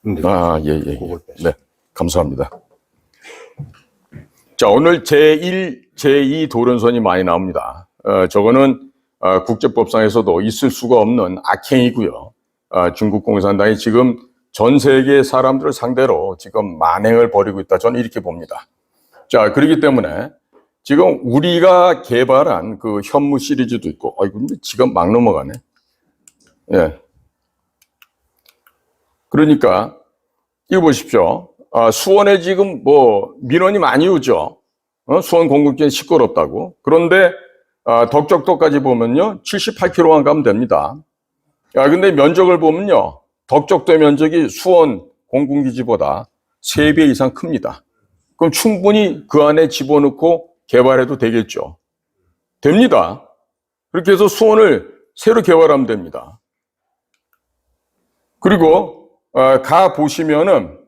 예. 네, 감사합니다. 자, 오늘 제1, 제2 도련선이 많이 나옵니다. 저거는 국제법상에서도 있을 수가 없는 악행이고요. 중국 공산당이 지금 전 세계 사람들을 상대로 지금 만행을 벌이고 있다. 저는 이렇게 봅니다. 자, 그렇기 때문에 지금 우리가 개발한 그 현무 시리즈도 있고, 근데 지금 막 넘어가네. 예. 그러니까, 이거 보십시오. 수원에 지금 민원이 많이 오죠. 수원 공급기는 시끄럽다고. 그런데, 덕적도까지 보면요, 78km만 가면 됩니다. 근데 면적을 보면요, 덕적도의 면적이 수원 공군기지보다 3배 이상 큽니다. 그럼 충분히 그 안에 집어넣고 개발해도 되겠죠. 됩니다. 그렇게 해서 수원을 새로 개발하면 됩니다. 그리고 가 보시면은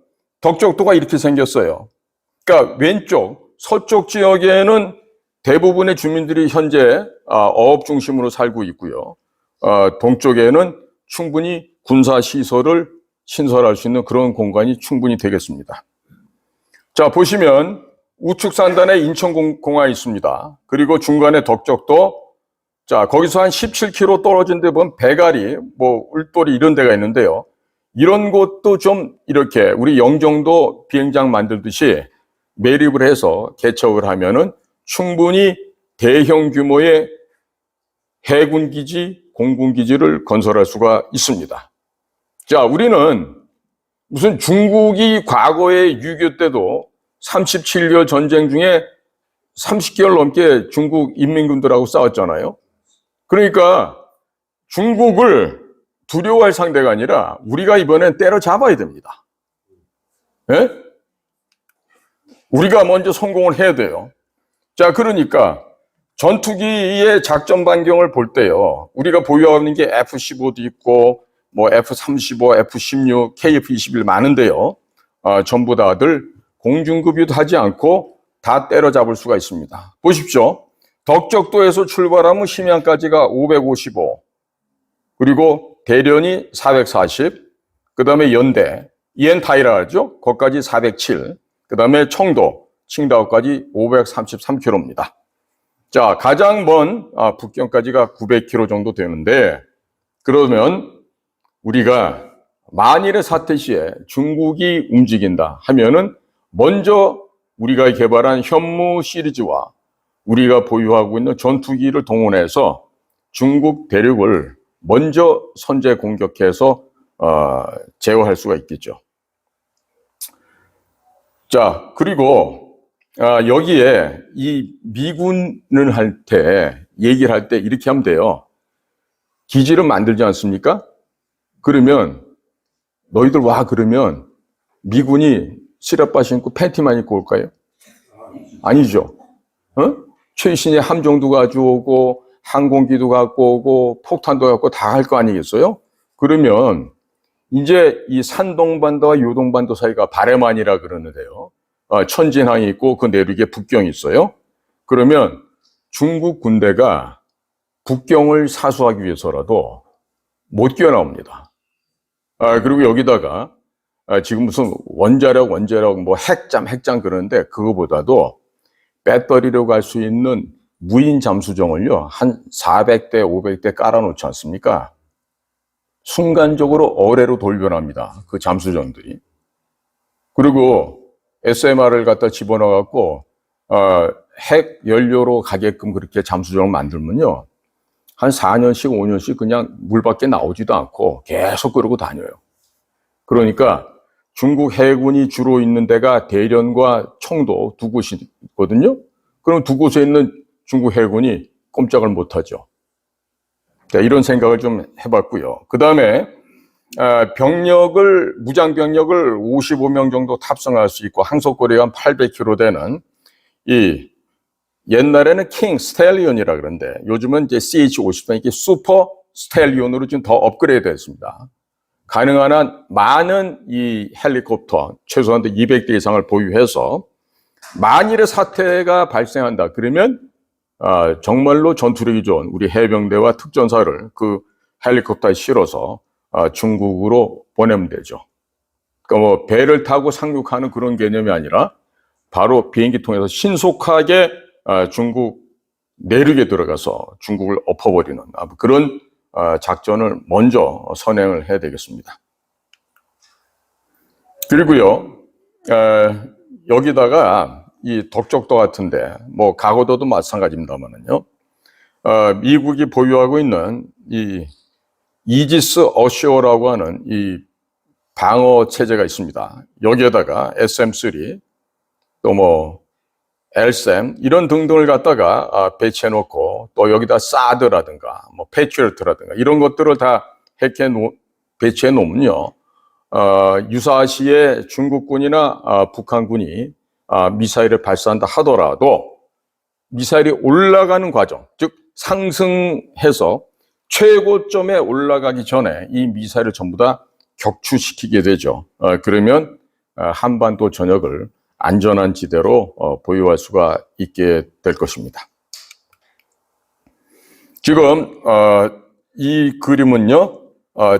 덕적도가 이렇게 생겼어요. 그러니까 왼쪽 서쪽 지역에는 대부분의 주민들이 현재 어업 중심으로 살고 있고요. 동쪽에는 충분히 군사 시설을 신설할 수 있는 그런 공간이 충분히 되겠습니다. 자, 보시면 우측 산단에 인천공항이 있습니다. 그리고 중간에 덕적도, 자, 거기서 한 17km 떨어진 데 보면 배가리, 울돌이 이런 데가 있는데요. 이런 곳도 좀 이렇게 우리 영종도 비행장 만들듯이 매립을 해서 개척을 하면은 충분히 대형 규모의 해군기지, 공군기지를 건설할 수가 있습니다. 자, 우리는 무슨 중국이 과거에 6.25 때도 37개월 전쟁 중에 30개월 넘게 중국 인민군들하고 싸웠잖아요. 그러니까 중국을 두려워할 상대가 아니라 우리가 이번엔 때려잡아야 됩니다. 예? 우리가 먼저 성공을 해야 돼요. 자, 그러니까 전투기의 작전 반경을 볼 때요, 우리가 보유하고 있는 게 F-15도 있고 F-35, F-16, KF-21 많은데요, 전부 다들 공중급유도 하지 않고 다 때려잡을 수가 있습니다. 보십시오. 덕적도에서 출발하면 심양까지가 555, 그리고 대련이 440, 그 다음에 연대, 이엔타이라 하죠. 거기까지 407, 그 다음에 청도, 칭다오까지 533km입니다. 자, 가장 먼 북경까지가 900km 정도 되는데, 그러면 우리가 만일의 사태 시에 중국이 움직인다 하면은 먼저 우리가 개발한 현무 시리즈와 우리가 보유하고 있는 전투기를 동원해서 중국 대륙을 먼저 선제 공격해서 제어할 수가 있겠죠. 자, 그리고 여기에 이 미군을 할 때, 얘기를 할 때 이렇게 하면 돼요. 기지를 만들지 않습니까? 그러면 너희들 와, 그러면 미군이 시라빠 신고 팬티만 입고 올까요? 아니죠. 최신의 함정도 가져오고 항공기도 갖고 오고 폭탄도 갖고 다 할 거 아니겠어요? 그러면 이제 이 산동반도와 요동반도 사이가 바레만이라 그러는데요. 천진항이 있고 그 내륙에 북경이 있어요. 그러면 중국 군대가 북경을 사수하기 위해서라도 못 뛰어나옵니다. 그리고 여기다가 지금 무슨 원자력 핵잠 그러는데 그거보다도 배터리로 갈 수 있는 무인 잠수정을요, 한 400대, 500대 깔아놓지 않습니까? 순간적으로 어뢰로 돌변합니다. 그 잠수정들이. 그리고 SMR을 갖다 집어넣어갖고, 핵 연료로 가게끔 그렇게 잠수정을 만들면요, 한 4년씩, 5년씩 그냥 물 밖에 나오지도 않고 계속 그러고 다녀요. 그러니까 중국 해군이 주로 있는 데가 대련과 청도 두 곳이 있거든요. 그럼 두 곳에 있는 중국 해군이 꼼짝을 못하죠. 자, 이런 생각을 좀 해봤고요. 그 다음에 무장 병력을 55명 정도 탑승할 수 있고 항속거리가 한 800km 되는 이 옛날에는 킹 스텔리온이라 그러는데 요즘은 이제 CH-50, 이게 슈퍼 스텔리온으로 좀 더 업그레이드 됐습니다. 가능한 한 많은 이 헬리콥터 최소한 200대 이상을 보유해서 만일의 사태가 발생한다 그러면 정말로 전투력이 좋은 우리 해병대와 특전사를 그 헬리콥터에 실어서 중국으로 보내면 되죠. 그러니까 뭐 배를 타고 상륙하는 그런 개념이 아니라 바로 비행기 통해서 신속하게 중국 내륙에 들어가서 중국을 엎어버리는 그런 작전을 먼저 선행을 해야 되겠습니다. 그리고요, 여기다가 이 덕적도 같은데, 뭐 가고도도 마찬가지입니다만은요, 미국이 보유하고 있는 이 이지스 어쇼어라고 하는 이 방어 체제가 있습니다. 여기에다가 SM-3, 또 뭐 LSAM 이런 등등을 갖다가 배치해 놓고, 또 여기다 사드라든가 뭐 패트리어트라든가 이런 것들을 다 배치해 놓으면요, 유사시에 중국군이나 북한군이 미사일을 발사한다 하더라도 미사일이 올라가는 과정, 즉 상승해서 최고점에 올라가기 전에 이 미사일을 전부 다 격추시키게 되죠. 그러면 한반도 전역을 안전한 지대로 보유할 수가 있게 될 것입니다. 지금 이 그림은요,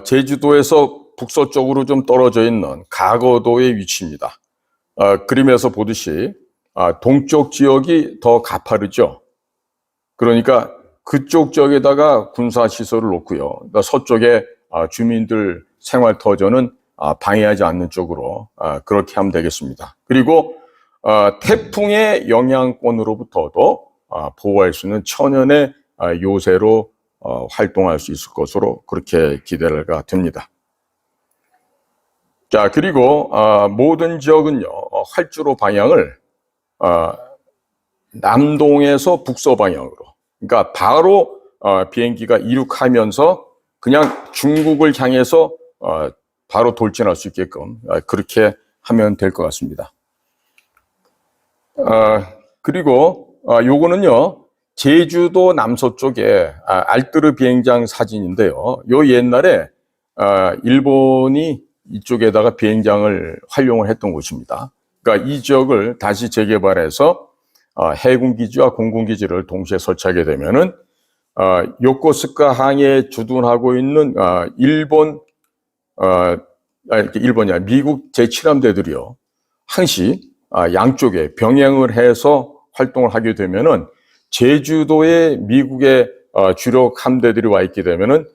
제주도에서 북서쪽으로 좀 떨어져 있는 가거도의 위치입니다. 그림에서 보듯이 동쪽 지역이 더 가파르죠. 그러니까 그쪽 지역에다가 군사시설을 놓고요. 그러니까 서쪽에 주민들 생활터전은 방해하지 않는 쪽으로 그렇게 하면 되겠습니다. 그리고 태풍의 영향권으로부터도 보호할 수 있는 천연의 요새로 활동할 수 있을 것으로 그렇게 기대가 됩니다. 자, 그리고 모든 지역은요, 활주로 방향을 남동에서 북서 방향으로, 그러니까 바로 비행기가 이륙하면서 그냥 중국을 향해서 바로 돌진할 수 있게끔 그렇게 하면 될 것 같습니다. 그리고 요거는요, 제주도 남서쪽에 알뜨르 비행장 사진인데요. 요 옛날에 일본이 이쪽에다가 비행장을 활용을 했던 곳입니다. 그러니까 이 지역을 다시 재개발해서 해군기지와 공군기지를 동시에 설치하게 되면은 요코스카 항에 주둔하고 있는 미국 제7함대들이요, 항시 양쪽에 병행을 해서 활동을 하게 되면은 제주도에 미국의 주력 함대들이 와 있게 되면은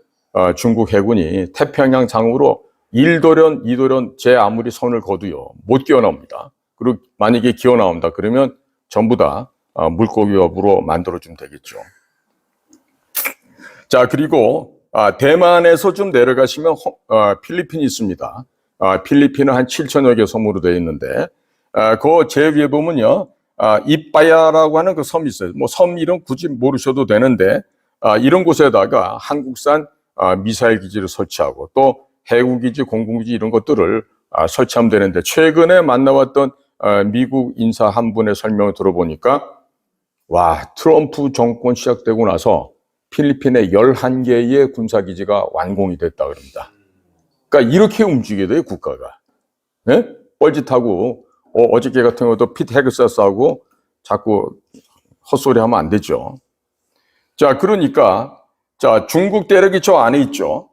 중국 해군이 태평양 장으로 1도련, 2도련 제 아무리 선을 거도요 못 기어나옵니다. 그리고 만약에 기어나온다 그러면 전부 다 물고기 업으로 만들어주면 되겠죠. 자, 그리고 대만에서 좀 내려가시면 필리핀이 있습니다. 필리핀은 한 7천여 개 섬으로 되어 있는데 그 제 위에 보면요, 이빠야라고 하는 그 섬이 있어요. 뭐 섬 이름 굳이 모르셔도 되는데 이런 곳에다가 한국산 미사일 기지를 설치하고 또 해군기지, 공군기지 이런 것들을 설치하면 되는데, 최근에 만나왔던 미국 인사 한 분의 설명을 들어보니까 와, 트럼프 정권 시작되고 나서 필리핀에 11개의 군사기지가 완공이 됐다 그럽니다. 그러니까 이렇게 움직여야 돼요, 국가가. 네? 뻘짓하고 어저께 같은 것도 피트 헤그세스하고 자꾸 헛소리 하면 안 되죠. 자, 그러니까 자, 중국 대륙이 저 안에 있죠.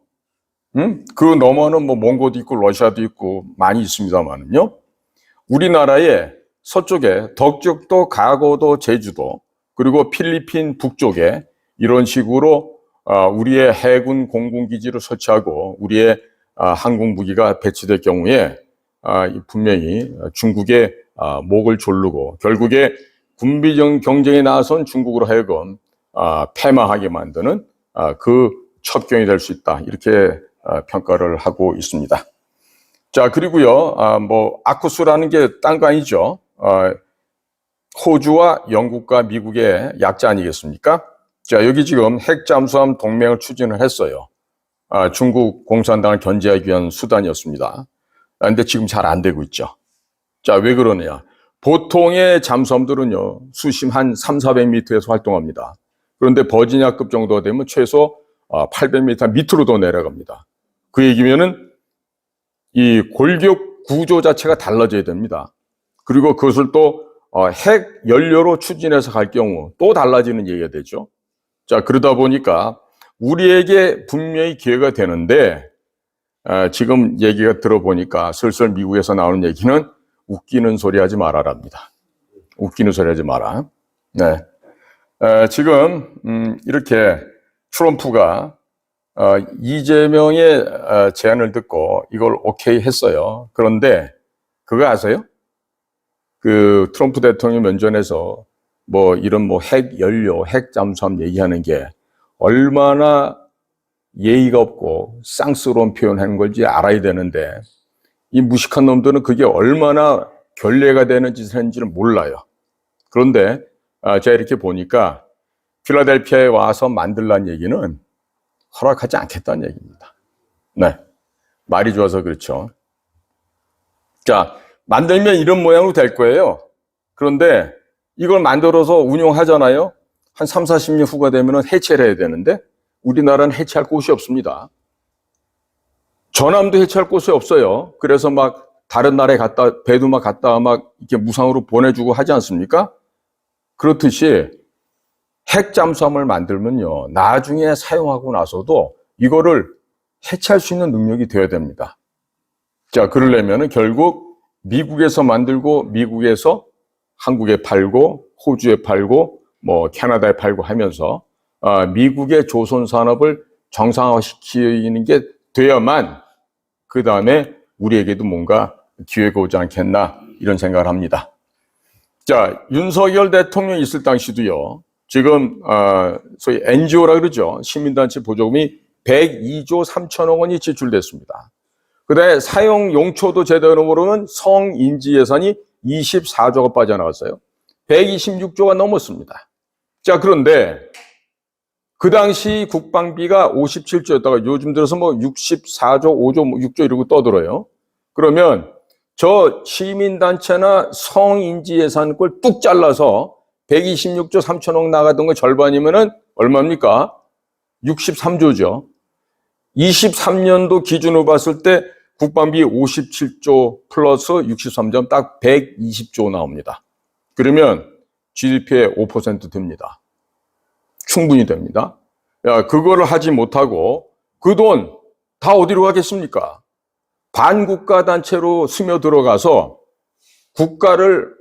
그 너머는 뭐 몽고도 있고 러시아도 있고 많이 있습니다만은요, 우리나라의 서쪽에 덕적도, 가거도, 제주도, 그리고 필리핀 북쪽에 이런 식으로 우리의 해군 공군기지를 설치하고 우리의 항공 무기가 배치될 경우에 분명히 중국의 목을 조르고 결국에 군비적 경쟁에 나선 중국으로 하여금 패망하게 만드는 그 첩경이 될 수 있다, 이렇게 평가를 하고 있습니다. 자, 그리고요, 뭐 아쿠스라는 게 딴 거 아니죠. 호주와 영국과 미국의 약자 아니겠습니까? 자, 여기 지금 핵잠수함 동맹을 추진을 했어요. 중국 공산당을 견제하기 위한 수단이었습니다. 근데 지금 잘 안 되고 있죠. 자, 왜 그러냐? 보통의 잠수함들은요, 수심 한 300~400m에서 활동합니다. 그런데 버지니아급 정도 되면 최소 800m 밑으로 더 내려갑니다. 그 얘기면은 이 골격 구조 자체가 달라져야 됩니다. 그리고 그것을 또 핵 연료로 추진해서 갈 경우 또 달라지는 얘기가 되죠. 자, 그러다 보니까 우리에게 분명히 기회가 되는데 지금 얘기가 들어보니까 슬슬 미국에서 나오는 얘기는 웃기는 소리 하지 말아랍니다. 웃기는 소리 하지 마라. 네. 지금 이렇게 트럼프가 이재명의 제안을 듣고 이걸 오케이 했어요. 그런데 그거 아세요? 그 트럼프 대통령 면전에서 뭐 이런 뭐 핵 연료, 핵 잠수함 얘기하는 게 얼마나 예의가 없고 쌍스러운 표현하는 걸지 알아야 되는데 이 무식한 놈들은 그게 얼마나 결례가 되는 짓을 했는지를 몰라요. 그런데 제가 이렇게 보니까 필라델피아에 와서 만들란 얘기는 허락하지 않겠다는 얘기입니다. 네, 말이 좋아서 그렇죠. 자, 만들면 이런 모양으로 될 거예요. 그런데 이걸 만들어서 운용하잖아요. 한 3, 40년 후가 되면 해체를 해야 되는데 우리나라는 해체할 곳이 없습니다. 전함도 해체할 곳이 없어요. 그래서 막 다른 나라에 갔다, 배도 막 갔다 막 이렇게 무상으로 보내주고 하지 않습니까? 그렇듯이 핵 잠수함을 만들면요, 나중에 사용하고 나서도 이거를 해체할 수 있는 능력이 되어야 됩니다. 자, 그러려면은 결국 미국에서 만들고 미국에서 한국에 팔고 호주에 팔고 뭐 캐나다에 팔고 하면서 미국의 조선 산업을 정상화시키는 게 돼야만 그 다음에 우리에게도 뭔가 기회가 오지 않겠나 이런 생각을 합니다. 자, 윤석열 대통령이 있을 당시도요. 지금 소위 NGO라 그러죠. 시민단체 보조금이 102조 3천억 원이 지출됐습니다. 그다음에 사용 용초도 제대로 모르는 성인지 예산이 24조가 빠져나갔어요. 126조가 넘었습니다. 자, 그런데 그 당시 국방비가 57조였다가 요즘 들어서 뭐 64조, 5조, 6조 이러고 떠들어요. 그러면 저 시민단체나 성인지 예산 걸 뚝 잘라서 126조 3천억 나가던 거 절반이면은 얼마입니까? 63조죠. 23년도 기준으로 봤을 때 국방비 57조 플러스 63점 딱 120조 나옵니다. 그러면 GDP의 5% 됩니다. 충분히 됩니다. 야, 그거를 하지 못하고 그 돈 다 어디로 가겠습니까? 반국가 단체로 스며들어가서 국가를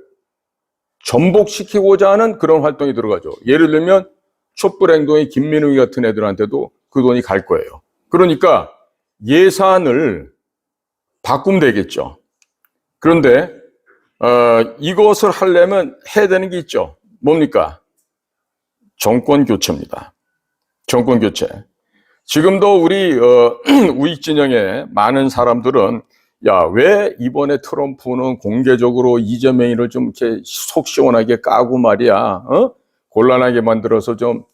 전복시키고자 하는 그런 활동이 들어가죠. 예를 들면 촛불행동의 김민웅이 같은 애들한테도 그 돈이 갈 거예요. 그러니까 예산을 바꾸면 되겠죠. 그런데 이것을 하려면 해야 되는 게 있죠. 뭡니까? 정권 교체입니다. 정권 교체. 지금도 우리 우익 진영의 많은 사람들은 야, 왜 이번에 트럼프는 공개적으로 이재명이를 좀 이렇게 속 시원하게 까고 말이야, 곤란하게 만들어서 좀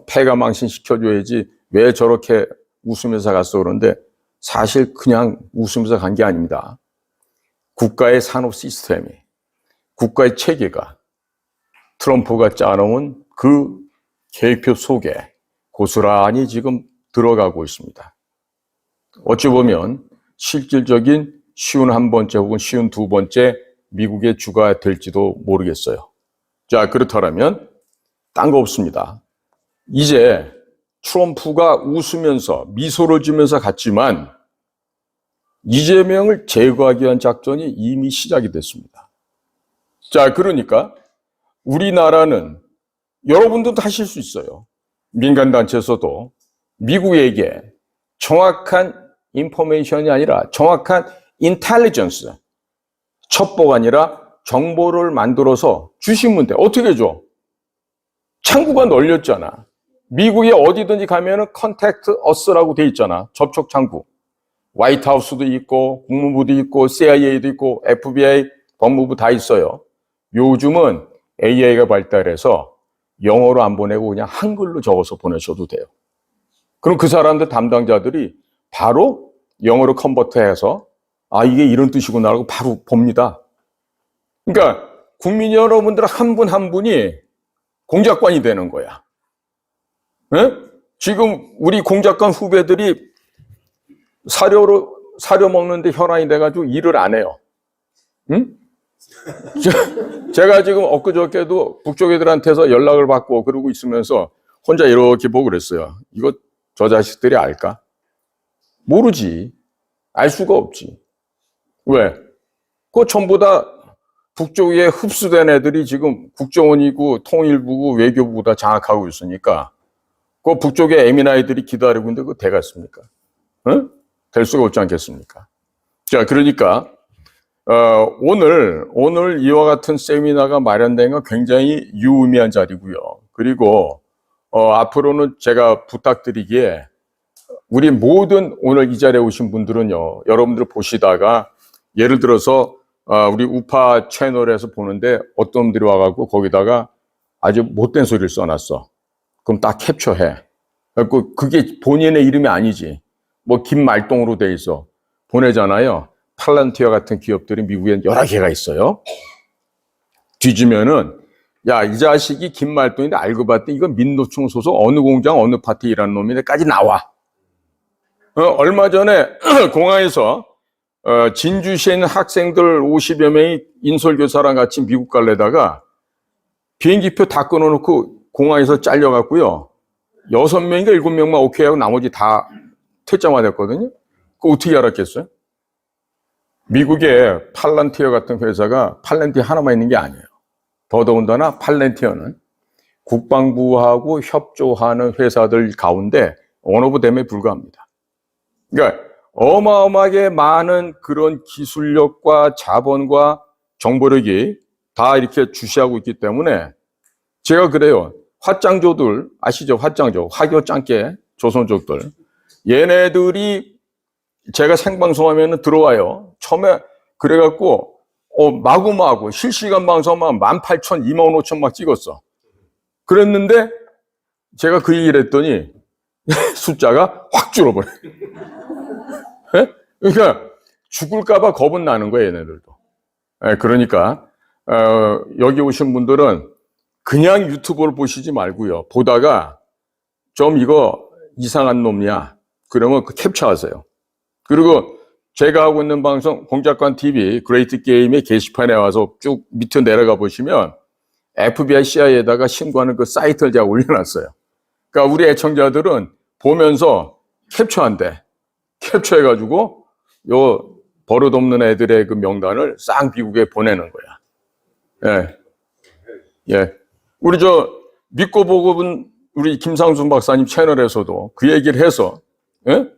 패가 망신시켜줘야지 왜 저렇게 웃으면서 갔어 그런데 사실 그냥 웃으면서 간 게 아닙니다. 국가의 산업 시스템이, 국가의 체계가 트럼프가 짜놓은 그 계획표 속에 고스란히 지금 들어가고 있습니다. 어찌 보면 실질적인 쉬운 한 번째 혹은 쉬운 두 번째 미국의 주가 될지도 모르겠어요. 자, 그렇다면 딴 거 없습니다. 이제 트럼프가 웃으면서 미소를 지면서 갔지만 이재명을 제거하기 위한 작전이 이미 시작이 됐습니다. 자, 그러니까 우리나라는 여러분들도 하실 수 있어요. 민간단체에서도 미국에게 정확한 인포메이션이 아니라 정확한 인텔리전스, 첩보가 아니라 정보를 만들어서 주시면 돼. 어떻게 줘? 창구가 널렸잖아. 미국에 어디든지 가면은 컨택트 어스라고 돼 있잖아. 접촉 창구. 화이트하우스도 있고 국무부도 있고 CIA도 있고 FBI, 법무부 다 있어요. 요즘은 AI가 발달해서 영어로 안 보내고 그냥 한글로 적어서 보내셔도 돼요. 그럼 그 사람들 담당자들이 바로 영어로 컨버트해서 아, 이게 이런 뜻이구나 하고 바로 봅니다. 그러니까 국민 여러분들 한 분 한 분이 공작관이 되는 거야. 네? 지금 우리 공작관 후배들이 사료 먹는데 혈안이 돼가지고 일을 안 해요. 응? 제가 지금 엊그저께도 북쪽 애들한테서 연락을 받고 그러고 있으면서 혼자 이렇게 보고 그랬어요. 이거 저 자식들이 알까? 모르지. 알 수가 없지. 왜? 그거 전부 다 북쪽에 흡수된 애들이 지금 국정원이고 통일부고 외교부고 다 장악하고 있으니까 그 북쪽에 에미나이들이 기다리고 있는데 그거 되겠습니까? 응? 될 수가 없지 않겠습니까? 자, 그러니까 오늘 이와 같은 세미나가 마련된 건 굉장히 유의미한 자리고요. 그리고 앞으로는 제가 부탁드리기에 우리 모든 오늘 이 자리에 오신 분들은요, 여러분들 보시다가 예를 들어서 우리 우파 채널에서 보는데 어떤 분들이 와갖고 거기다가 아주 못된 소리를 써놨어. 그럼 딱 캡처해. 그래갖고 그게 본인의 이름이 아니지. 뭐 김말동으로 돼 있어. 보내잖아요. 팔란티어 같은 기업들이 미국에 여러 개가 있어요. 뒤지면은 야, 이 자식이 김말동인데 알고 봤더니 이건 민노총 소속 어느 공장 어느 파티 일하는 놈인데까지 나와. 얼마 전에 공항에서 진주시에 있는 학생들 50여 명이 인솔교사랑 같이 미국 갈래다가 비행기표 다 끊어놓고 공항에서 잘려갖고요. 6명인가 7명만 오케이 하고 나머지 다 퇴짜만 했거든요. 그거 어떻게 알았겠어요? 미국에 팔란티어 같은 회사가 팔란티어 하나만 있는 게 아니에요. 더더군다나 팔란티어는 국방부하고 협조하는 회사들 가운데 원 오브 댐에 불과합니다. 그러니까 어마어마하게 많은 그런 기술력과 자본과 정보력이 다 이렇게 주시하고 있기 때문에 제가 그래요. 화짱조들 아시죠? 화짱조, 화교 짱깨 조선족들. 얘네들이 제가 생방송하면 들어와요. 처음에 그래갖고 마구마구 실시간 방송만 18,000, 25,000 막 찍었어. 그랬는데 제가 그 얘기를 했더니 숫자가 확 줄어버려. 네? 그러니까 죽을까봐 겁은 나는 거예요, 얘네들도. 네, 그러니까 여기 오신 분들은 그냥 유튜브를 보시지 말고요. 보다가 좀 이거 이상한 놈이야. 그러면 그 캡처하세요. 그리고 제가 하고 있는 방송 공작관 TV 그레이트 게임의 게시판에 와서 쭉 밑에 내려가 보시면 FBI, CIA에다가 신고하는 그 사이트를 제가 올려놨어요. 그러니까 우리 애청자들은 보면서 캡처한대. 캡처해가지고 요 버릇없는 애들의 그 명단을 싹 미국에 보내는 거야. 예. 예. 우리 믿고 보고 본 우리 김상순 박사님 채널에서도 그 얘기를 해서, 예?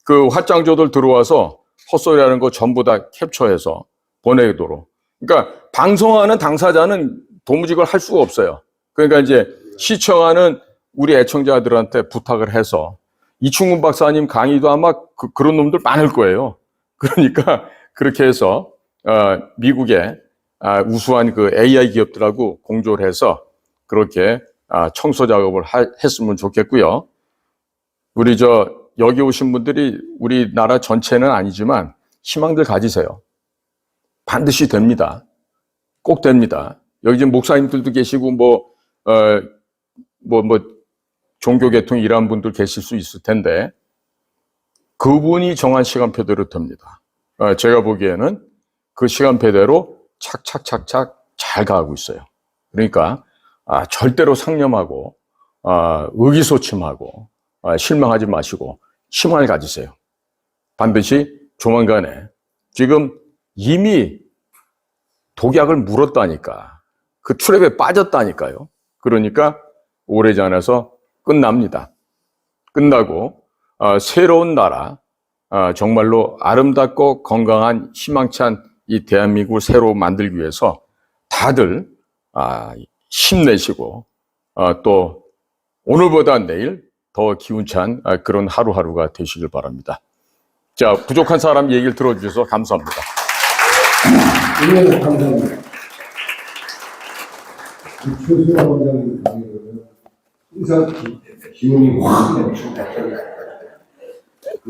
그 화짱조들 들어와서 헛소리 하는 거 전부 다 캡처해서 보내도록. 그러니까 방송하는 당사자는 도무지 그걸 할 수가 없어요. 그러니까 이제 시청하는 우리 애청자들한테 부탁을 해서 이충근 박사님 강의도 아마 그런 놈들 많을 거예요. 그러니까 그렇게 해서 미국의 우수한 그 AI 기업들하고 공조를 해서 그렇게 청소 작업을 했으면 좋겠고요. 우리 여기 오신 분들이 우리나라 전체는 아니지만 희망들 가지세요. 반드시 됩니다. 꼭 됩니다. 여기 지금 목사님들도 계시고 종교 계통 일하는 분들 계실 수 있을 텐데 그분이 정한 시간표대로 됩니다. 제가 보기에는 그 시간표대로 착착착착 잘 가고 있어요. 그러니까 절대로 상념하고 의기소침하고 실망하지 마시고 희망을 가지세요. 반드시 조만간에 지금 이미 독약을 물었다니까 그 트랩에 빠졌다니까요. 그러니까 오래지 않아서 끝납니다. 끝나고 새로운 나라 정말로 아름답고 건강한 희망찬 이 대한민국을 새로 만들기 위해서 다들 힘내시고 또 오늘보다 내일 더 기운찬 그런 하루하루가 되시길 바랍니다. 자, 부족한 사람 얘기를 들어주셔서 감사합니다. 네, 감사합니다. 최수영 원장님 강의는 의사 기운이 확 넘치고 갑자기